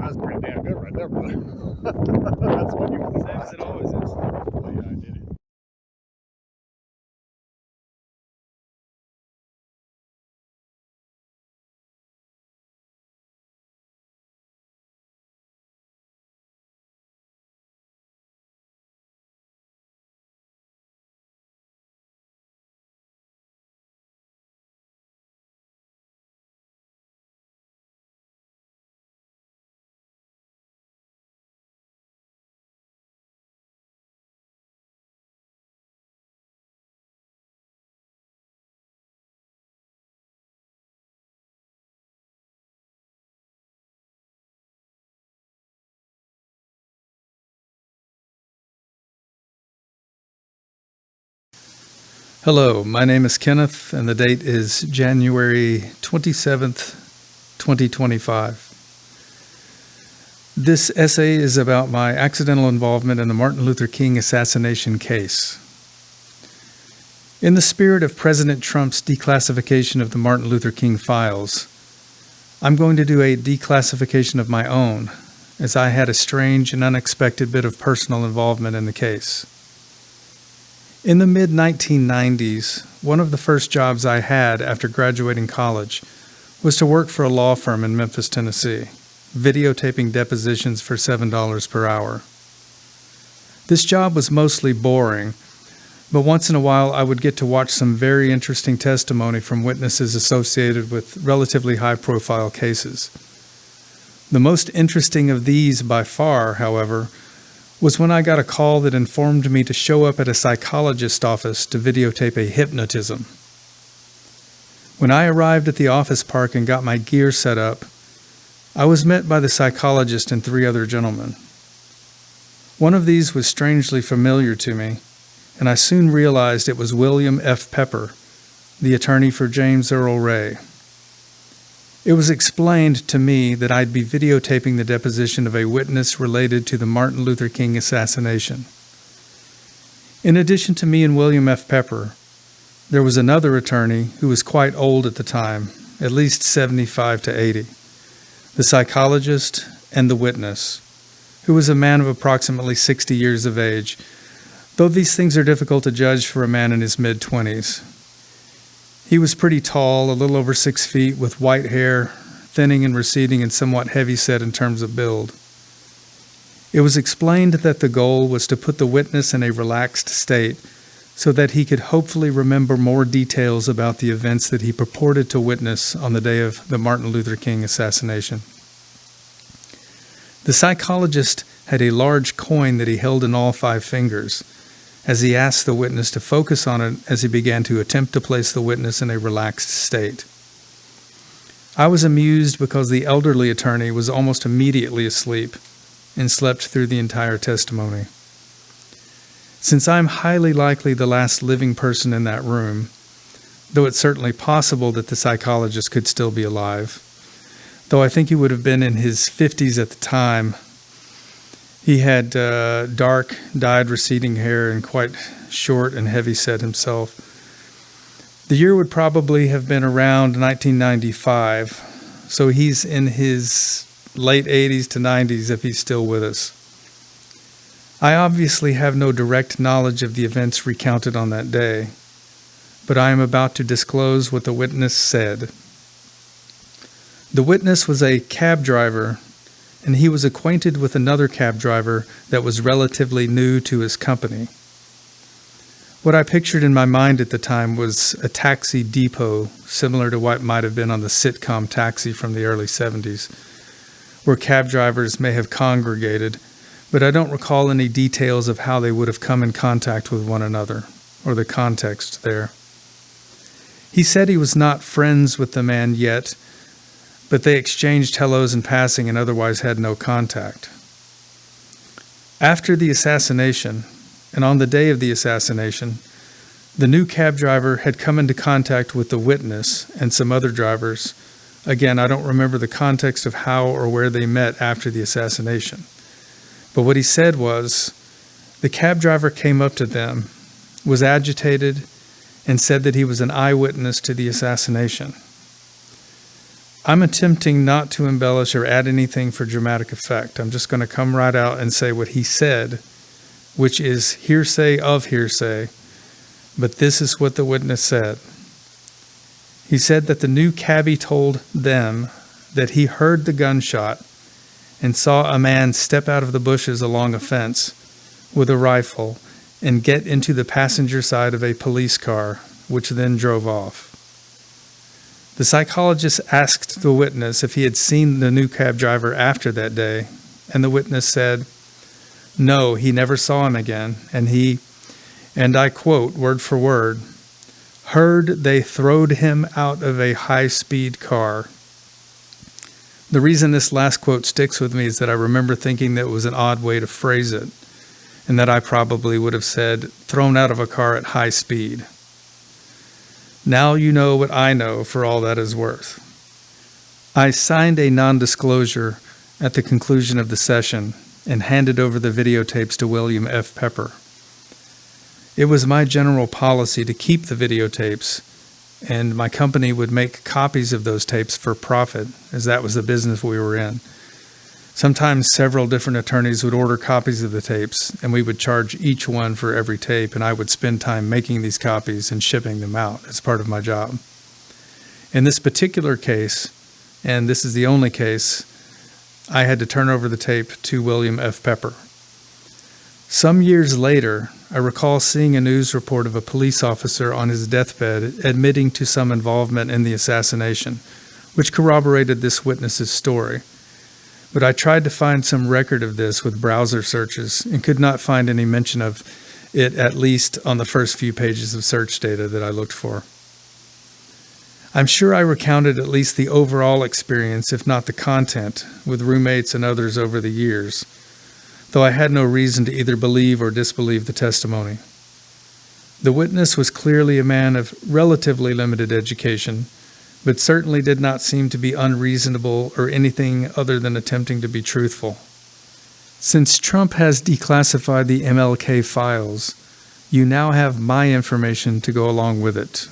That's pretty damn good right there, brother. That's what you can Same as it always is. Oh, yeah, I did it. Hello, my name is Kenneth, and the date is January 27th, 2025. This essay is about my accidental involvement in the Martin Luther King assassination case. In the spirit of President Trump's declassification of the Martin Luther King files, I'm going to do a declassification of my own, as I had a strange and unexpected bit of personal involvement in the case. In the mid-1990s, one of the first jobs I had after graduating college was to work for a law firm in Memphis, Tennessee, videotaping depositions for $7 per hour. This job was mostly boring, but once in a while I would get to watch some very interesting testimony from witnesses associated with relatively high-profile cases. The most interesting of these by far, however, was when I got a call that informed me to show up at a psychologist's office to videotape a hypnotism. When I arrived at the office park and got my gear set up, I was met by the psychologist and 3 other gentlemen. One of these was strangely familiar to me, and I soon realized it was William F. Pepper, the attorney for James Earl Ray. It was explained to me that I'd be videotaping the deposition of a witness related to the Martin Luther King assassination. In addition to me and William F. Pepper, there was another attorney who was quite old at the time, at least 75 to 80, the psychologist and the witness, who was a man of approximately 60 years of age, though these things are difficult to judge for a man in his mid-20s. He was pretty tall, a little over 6 feet, with white hair, thinning and receding and somewhat heavy-set in terms of build. It was explained that the goal was to put the witness in a relaxed state so that he could hopefully remember more details about the events that he purported to witness on the day of the Martin Luther King assassination. The psychologist had a large coin that he held in all 5 fingers, as he asked the witness to focus on it as he began to attempt to place the witness in a relaxed state. I was amused because the elderly attorney was almost immediately asleep and slept through the entire testimony. Since I'm highly likely the last living person in that room, though it's certainly possible that the psychologist could still be alive, though I think he would have been in his 50s at the time. He had dark, dyed, receding hair and quite short and heavy-set himself. The year would probably have been around 1995, so he's in his late 80s to 90s if he's still with us. I obviously have no direct knowledge of the events recounted on that day, but I am about to disclose what the witness said. The witness was a cab driver, and he was acquainted with another cab driver that was relatively new to his company. What I pictured in my mind at the time was a taxi depot, similar to what might have been on the sitcom Taxi from the early 70s, where cab drivers may have congregated, but I don't recall any details of how they would have come in contact with one another, or the context there. He said he was not friends with the man yet, but they exchanged hellos in passing and otherwise had no contact. After the assassination, and on the day of the assassination, the new cab driver had come into contact with the witness and some other drivers. Again, I don't remember the context of how or where they met after the assassination. But what he said was, the cab driver came up to them, was agitated, and said that he was an eyewitness to the assassination. I'm attempting not to embellish or add anything for dramatic effect. I'm just going to come right out and say what he said, which is hearsay of hearsay, but this is what the witness said. He said that the new cabbie told them that he heard the gunshot and saw a man step out of the bushes along a fence with a rifle and get into the passenger side of a police car, which then drove off. The psychologist asked the witness if he had seen the new cab driver after that day, and the witness said, no, he never saw him again, and he, and I quote word for word, heard they throwed him out of a high-speed car. The reason this last quote sticks with me is that I remember thinking that it was an odd way to phrase it, and that I probably would have said, thrown out of a car at high speed. Now you know what I know for all that is worth. I signed a non-disclosure at the conclusion of the session and handed over the videotapes to William F. Pepper. It was my general policy to keep the videotapes, and my company would make copies of those tapes for profit, as that was the business we were in. Sometimes several different attorneys would order copies of the tapes, and we would charge each one for every tape, and I would spend time making these copies and shipping them out as part of my job. In this particular case, and this is the only case, I had to turn over the tape to William F. Pepper. Some years later, I recall seeing a news report of a police officer on his deathbed admitting to some involvement in the assassination, which corroborated this witness's story. But I tried to find some record of this with browser searches and could not find any mention of it, at least on the first few pages of search data that I looked for. I'm sure I recounted at least the overall experience, if not the content, with roommates and others over the years, though I had no reason to either believe or disbelieve the testimony. The witness was clearly a man of relatively limited education, but certainly did not seem to be unreasonable or anything other than attempting to be truthful. Since Trump has declassified the MLK files, you now have my information to go along with it.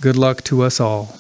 Good luck to us all.